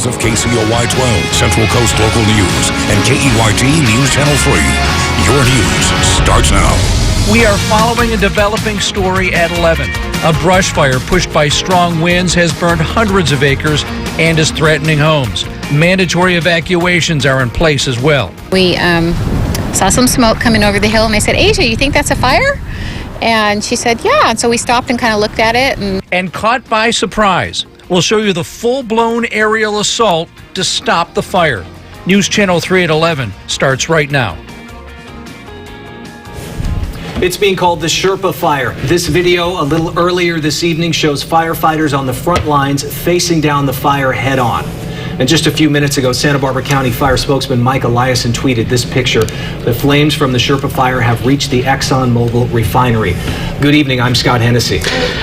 Of KCOY 12, Central Coast Local News, and KEYT News Channel 3. Your news starts now. We are following a developing story at 11. A brush fire pushed by strong winds has burned hundreds of acres and is threatening homes. Mandatory evacuations are in place as well. We saw some smoke coming over the hill, and I said, Asia, you think that's a fire? And she said, yeah. And so we stopped and kind of looked at it. And caught by surprise, we'll show you the full-blown aerial assault to stop the fire. News Channel 3 at 11 starts right now. It's being called the Sherpa Fire. This video a little earlier this evening shows firefighters on the front lines facing down the fire head on. And just a few minutes ago, Santa Barbara County Fire spokesman Mike Eliason tweeted this picture. The flames from the Sherpa Fire have reached the ExxonMobil refinery. Good evening, I'm Scott Hennessy.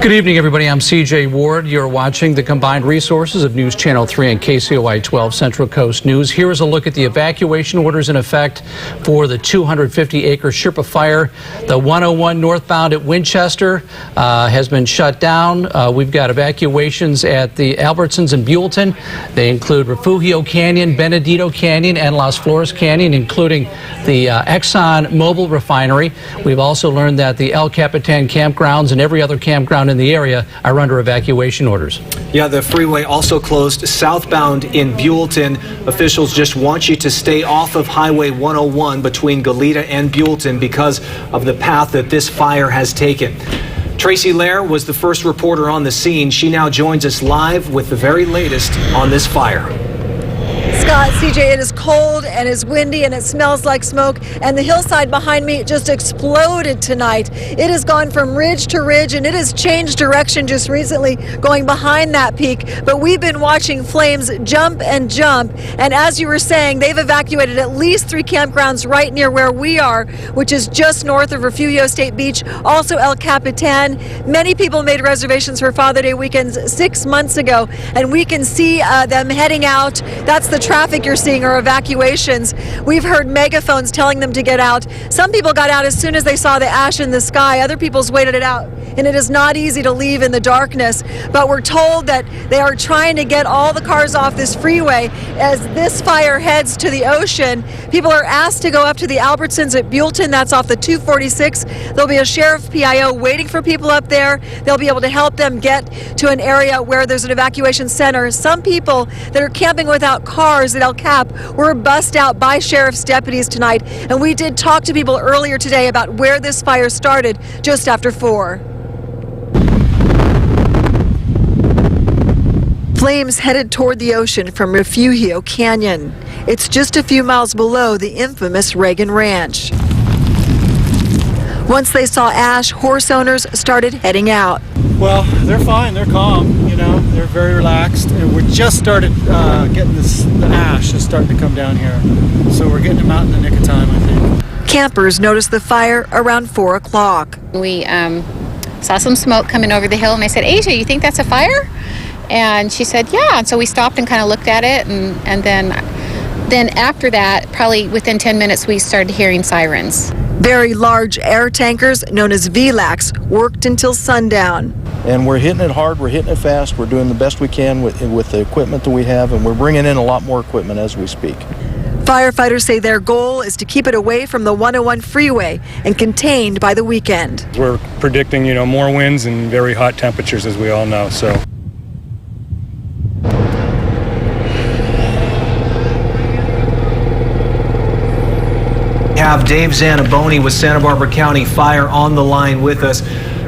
Good evening, everybody. I'm CJ Ward. You're watching the combined resources of News Channel 3 and KCOY 12 Central Coast News. Here is a look at the evacuation orders in effect for the 250-acre Sherpa Fire. The 101 northbound at Winchester has been shut down. We've got evacuations at the Albertsons and Buellton. They include Refugio Canyon, Benedito Canyon, and Las Flores Canyon, including the ExxonMobil refinery. We've also learned that the El Capitan campgrounds and every other campground in the area are under evacuation orders. Yeah, the freeway also closed southbound in Buellton. Officials just want you to stay off of Highway 101 between Goleta and Buellton because of the path that this fire has taken. Tracy Lair was the first reporter on the scene. She now joins us live with the very latest on this fire. Scott, CJ, it is cold and it's windy and it smells like smoke, and the hillside behind me just exploded tonight. It has gone from ridge to ridge, and it has changed direction just recently going behind that peak, but we've been watching flames jump and jump, and as you were saying, they've evacuated at least 3 campgrounds right near where we are, which is just north of Refugio State Beach, also El Capitan. Many people made reservations for Father Day weekends 6 months ago, and we can see them heading out. That's the traffic you're seeing are evacuations. We've heard megaphones telling them to get out. Some people got out as soon as they saw the ash in the sky. Other people's waited it out. And it is not easy to leave in the darkness. But we're told that they are trying to get all the cars off this freeway as this fire heads to the ocean. People are asked to go up to the Albertsons at Buellton. That's off the 246. There'll be a sheriff PIO waiting for people up there. They'll be able to help them get to an area where there's an evacuation center. Some people that are camping without cars at El Cap were bussed out by sheriff's deputies tonight, and we did talk to people earlier today about where this fire started just after 4. Flames headed toward the ocean from Refugio Canyon. It's just a few miles below the infamous Reagan Ranch. Once they saw ash, horse owners started heading out. Well, they're fine. They're calm. You know, they're very relaxed. And we just started getting the ash is starting to come down here. So we're getting them out in the nick of time, I think. Campers noticed the fire around 4 o'clock. We saw some smoke coming over the hill, and I said, Asia, you think that's a fire? And she said, yeah. And so we stopped and kind of looked at it, and then after that, probably within 10 minutes, we started hearing sirens. Very large air tankers, known as VLACs, worked until sundown. And we're hitting it hard, we're hitting it fast, we're doing the best we can with the equipment that we have, and we're bringing in a lot more equipment as we speak. Firefighters say their goal is to keep it away from the 101 freeway and contained by the weekend. We're predicting, more winds and very hot temperatures, as we all know, so. Have Dave Zaniboni with Santa Barbara County Fire on the line with us.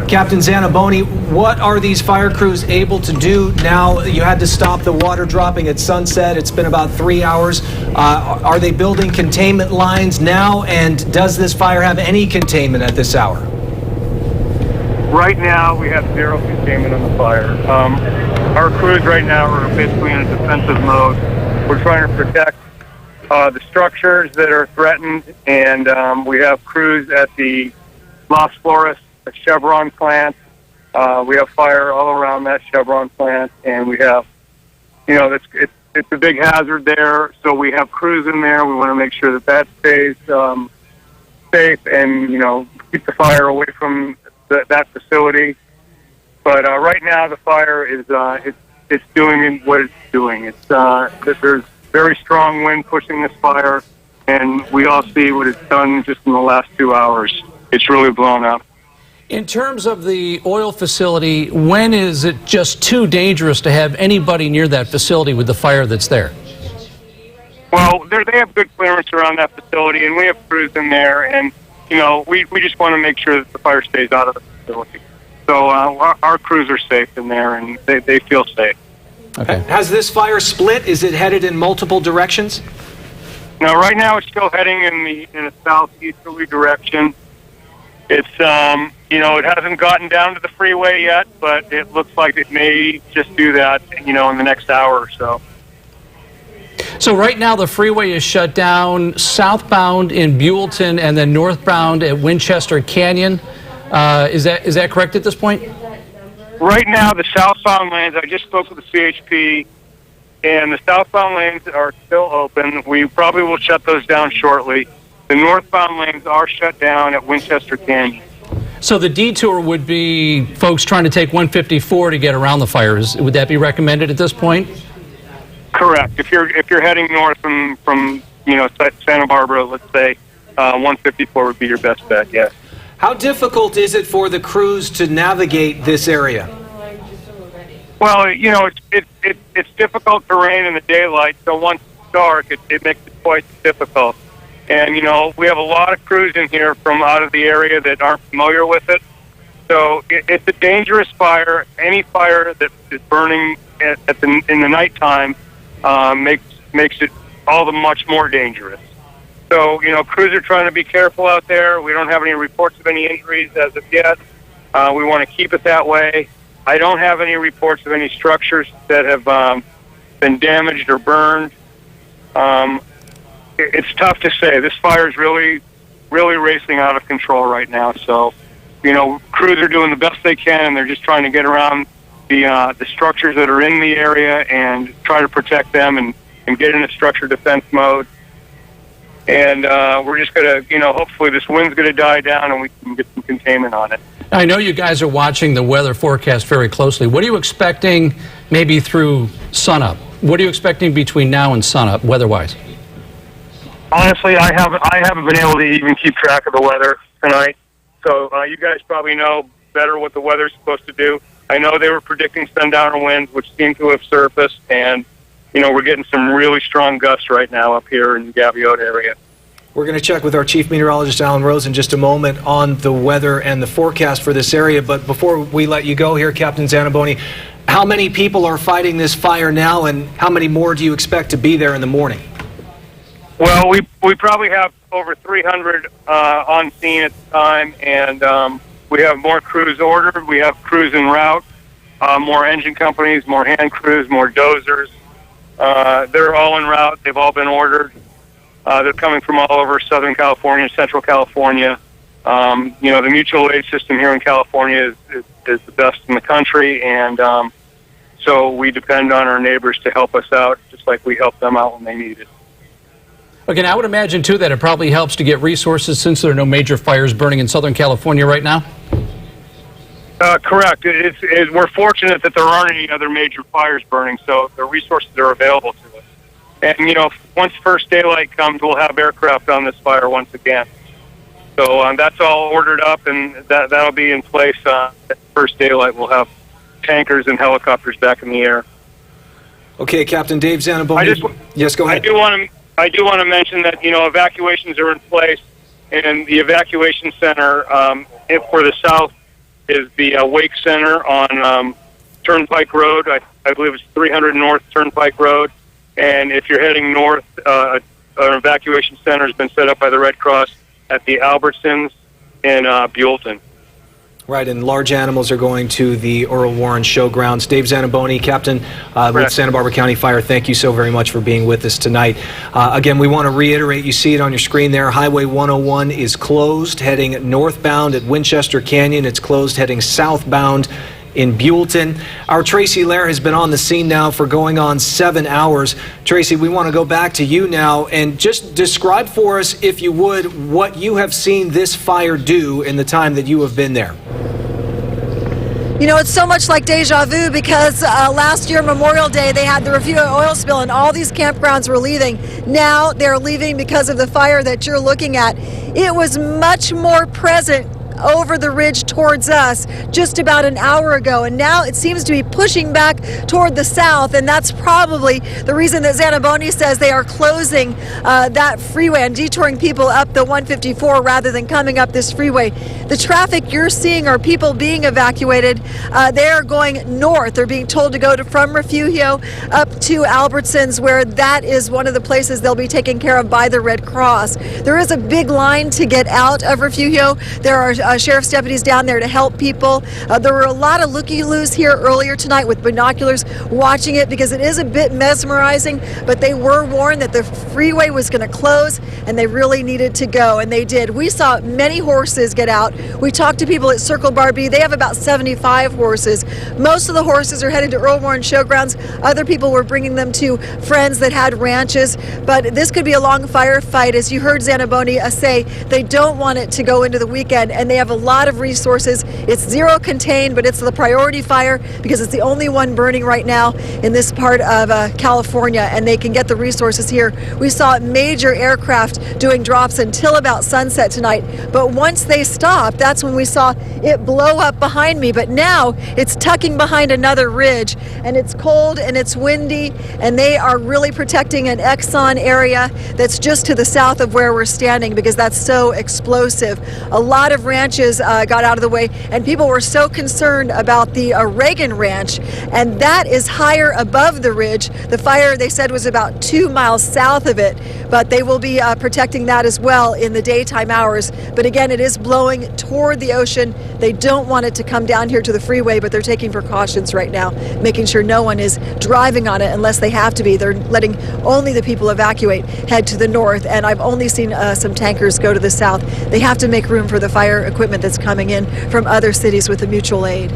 Captain Zaniboni, what are these fire crews able to do now? You had to stop the water dropping at sunset. It's been about 3 hours. Are they building containment lines now? And does this fire have any containment at this hour? Right now, we have zero containment on the fire. Our crews right now are basically in a defensive mode. We're trying to protect the structures that are threatened, and we have crews at the Las Flores Chevron plant. We have fire all around that Chevron plant, and we have, it's a big hazard there, so we have crews in there. We want to make sure that stays safe and, keep the fire away from that facility. But right now the fire is it's doing what it's doing. It's that there's very strong wind pushing this fire, and we all see what it's done just in the last 2 hours. It's really blown up. In terms of the oil facility, when is it just too dangerous to have anybody near that facility with the fire that's there? Well, they have good clearance around that facility, and we have crews in there, and, you know, we just want to make sure that the fire stays out of the facility. So our crews are safe in there, and they feel safe. Okay. Has this fire split? Is it headed in multiple directions? Now, right now, it's still heading in a southeasterly direction. It's, you know, it hasn't gotten down to the freeway yet, but it looks like it may just do that, you know, in the next hour or so. So right now the freeway is shut down southbound in Buellton and then northbound at Winchester Canyon. Is that correct at this point? Right now, the southbound lanes, I just spoke with the CHP, and the southbound lanes are still open. We probably will shut those down shortly. The northbound lanes are shut down at Winchester Canyon. So the detour would be folks trying to take 154 to get around the fires. Would that be recommended at this point? Correct. If you're heading north from you know, Santa Barbara, let's say, 154 would be your best bet. Yes. How difficult is it for the crews to navigate this area? Well, you know, it's difficult terrain in the daylight, so once it's dark, it makes it quite difficult. And, you know, we have a lot of crews in here from out of the area that aren't familiar with it. So it's a dangerous fire. Any fire that is burning in the nighttime makes it all the much more dangerous. So, you know, crews are trying to be careful out there. We don't have any reports of any injuries as of yet. We want to keep it that way. I don't have any reports of any structures that have been damaged or burned. It's tough to say. This fire is really, really racing out of control right now. So, you know, crews are doing the best they can, and they're just trying to get around the structures that are in the area and try to protect them and get in a structure defense mode. And we're just going to, you know, hopefully this wind's going to die down and we can get some containment on it. I know you guys are watching the weather forecast very closely. What are you expecting maybe through sunup? What are you expecting between now and sunup, weather-wise? Honestly, I haven't been able to even keep track of the weather tonight. So you guys probably know better what the weather's supposed to do. I know they were predicting sundowner winds, which seem to have surfaced, and, you know, we're getting some really strong gusts right now up here in the Gaviota area. We're going to check with our Chief Meteorologist, Alan Rose, in just a moment on the weather and the forecast for this area. But before we let you go here, Captain Zaniboni, how many people are fighting this fire now, and how many more do you expect to be there in the morning? Well, we probably have over 300 on scene at the time, and we have more crews ordered. We have crews en route, more engine companies, more hand crews, more dozers. They're all en route. They've all been ordered. They're coming from all over Southern California, Central California. You know, the mutual aid system here in California is the best in the country, and so we depend on our neighbors to help us out, just like we help them out when they need it. Okay, I would imagine, too, that it probably helps to get resources since there are no major fires burning in Southern California right now? Correct. We're fortunate that there aren't any other major fires burning, so the resources are available to us. And, you know, once first daylight comes, we'll have aircraft on this fire once again. So that's all ordered up, and that'll be in place at first daylight. We'll have tankers and helicopters back in the air. Okay, Captain Dave Zaniboni. Yes, go ahead. I do want to mention that, you know, evacuations are in place, and the evacuation center for the south is the Wake Center on Turnpike Road. I believe it's 300 North Turnpike Road. And if you're heading north, an evacuation center has been set up by the Red Cross at the Albertsons in Buellton. Right, and large animals are going to the Earl Warren Showgrounds. Dave Zaniboni, Captain with Santa Barbara County Fire, thank you so very much for being with us tonight. Again, we want to reiterate, you see it on your screen there, Highway 101 is closed heading northbound at Winchester Canyon. It's closed heading southbound in Buellton. Our Tracy Lair has been on the scene now for going on 7 hours. Tracy, we want to go back to you now and just describe for us, if you would, what you have seen this fire do in the time that you have been there. You know, it's so much like deja vu because last year, Memorial Day, they had the Refugio oil spill and all these campgrounds were leaving. Now they're leaving because of the fire that you're looking at. It was much more present over the ridge towards us just about an hour ago, and now it seems to be pushing back toward the south, and that's probably the reason that Zaniboni says they are closing that freeway and detouring people up the 154 rather than coming up this freeway. The traffic you're seeing are people being evacuated. They are going north. They're being told to go from Refugio up to Albertsons, where that is one of the places they'll be taken care of by the Red Cross. There is a big line to get out of Refugio. There are sheriff's deputies down there to help people. There were a lot of looky-loos here earlier tonight with binoculars watching it because it is a bit mesmerizing, but they were warned that the freeway was going to close and they really needed to go, and they did. We saw many horses get out. We talked to people at Circle Bar B. They have about 75 horses. Most of the horses are headed to Earl Warren Showgrounds. Other people were bringing them to friends that had ranches, but this could be a long firefight. As you heard Zaniboni say, they don't want it to go into the weekend, and they have a lot of resources. It's zero contained, but it's the priority fire because it's the only one burning right now in this part of California, and they can get the resources here. We saw major aircraft doing drops until about sunset tonight, but once they stopped, that's when we saw it blow up behind me. But now it's tucking behind another ridge, and it's cold and it's windy, and they are really protecting an Exxon area that's just to the south of where we're standing because that's so explosive. A lot of ranches got out of the way, and people were so concerned about the Reagan Ranch, and that is higher above the ridge. The fire, they said, was about 2 miles south of it, but they will be protecting that as well in the daytime hours. But again, it is blowing toward the ocean. They don't want it to come down here to the freeway, but they're taking precautions right now, making sure no one is driving on it unless they have to be. They're letting only the people evacuate head to the north, and I've only seen some tankers go to the south. They have to make room for the fire equipment that's coming in from other cities with the mutual aid.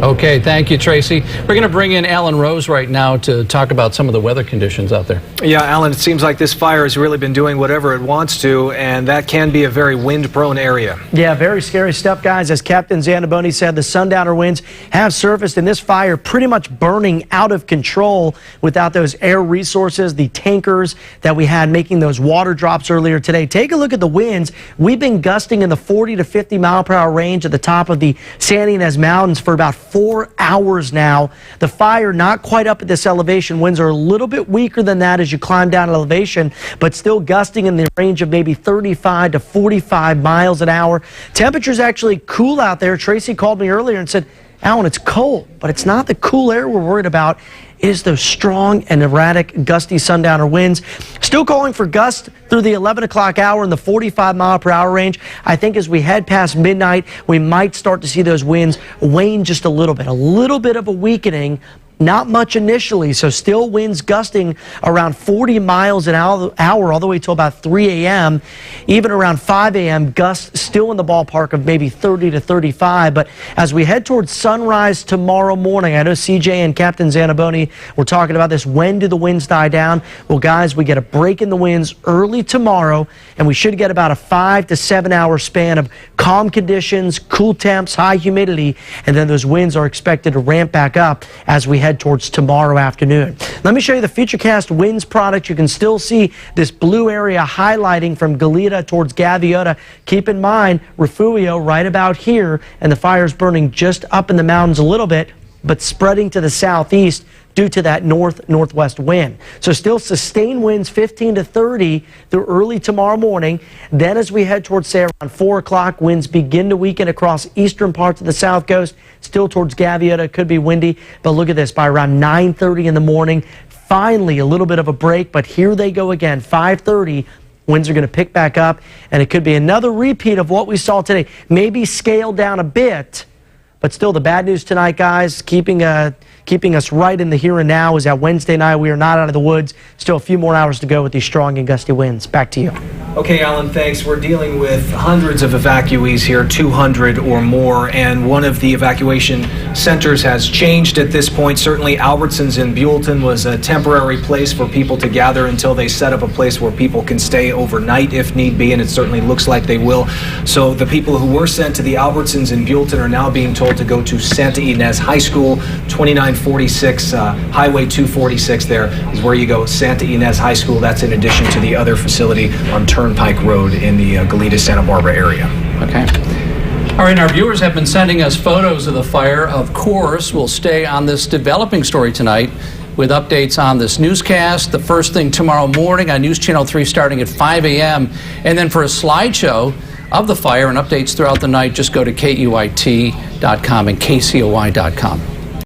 Okay, thank you, Tracy. We're going to bring in Alan Rose right now to talk about some of the weather conditions out there. Yeah, Alan, it seems like this fire has really been doing whatever it wants to, and that can be a very wind-prone area. Yeah, very scary stuff, guys. As Captain Zaniboni said, the sundowner winds have surfaced, and this fire pretty much burning out of control without those air resources, the tankers that we had making those water drops earlier today. Take a look at the winds. We've been gusting in the 40 to 50 mile per hour range at the top of the Santa Ynez Mountains for about 4 hours now. The fire not quite up at this elevation. Winds are a little bit weaker than that as you climb down elevation, but still gusting in the range of maybe 35 to 45 miles an hour. Temperatures actually cool out there. Tracy called me earlier and said, Alan, it's cold, but it's not the cool air we're worried about. It is those strong and erratic, gusty sundowner winds. Still calling for gusts through the 11 o'clock hour in the 45 mile per hour range. I think as we head past midnight, we might start to see those winds wane just a little bit of a weakening. Not much initially, so still winds gusting around 40 miles an hour all the way till about 3 a.m. Even around 5 a.m., gusts still in the ballpark of maybe 30 to 35. But as we head towards sunrise tomorrow morning, I know CJ and Captain Zaniboni were talking about this. When do the winds die down? Well, guys, we get a break in the winds early tomorrow, and we should get about a 5 to 7 hour span of calm conditions, cool temps, high humidity, and then those winds are expected to ramp back up as we head towards tomorrow afternoon. Let me show you the FutureCast winds product. You can still see this blue area highlighting from Goleta towards Gaviota. Keep in mind, Refugio right about here, and the fire's burning just up in the mountains a little bit, but spreading to the southeast due to that northwest wind. So still sustained winds 15 to 30 through early tomorrow morning. Then as we head towards, say, around 4 o'clock, winds begin to weaken across eastern parts of the south coast. Still towards Gaviota, could be windy. But look at this, by around 9:30 in the morning, finally a little bit of a break, but here they go again, 5:30. Winds are going to pick back up, and it could be another repeat of what we saw today. Maybe scaled down a bit, but still the bad news tonight, guys, keeping keeping us right in the here and now. Is that Wednesday night we are not out of the woods. Still a few more hours to go with these strong and gusty winds. Back to you. Okay, Alan, thanks. We're dealing with hundreds of evacuees here, 200 or more, and one of the evacuation centers has changed at this point. Certainly Albertsons in Buellton was a temporary place for people to gather until they set up a place where people can stay overnight if need be, and it certainly looks like they will. So the people who were sent to the Albertsons in Buellton are now being told to go to Santa Ynez High School. 2946 Highway 246 there is where you go. Santa Ynez High School. That's in addition to the other facility on Turnpike Road in the Goleta, Santa Barbara area. Okay. All right, our viewers have been sending us photos of the fire. Of course, we'll stay on this developing story tonight with updates on this newscast. The first thing tomorrow morning on News Channel 3 starting at 5 a.m. And then for a slideshow of the fire and updates throughout the night, just go to KEYT.com and KCOY.com.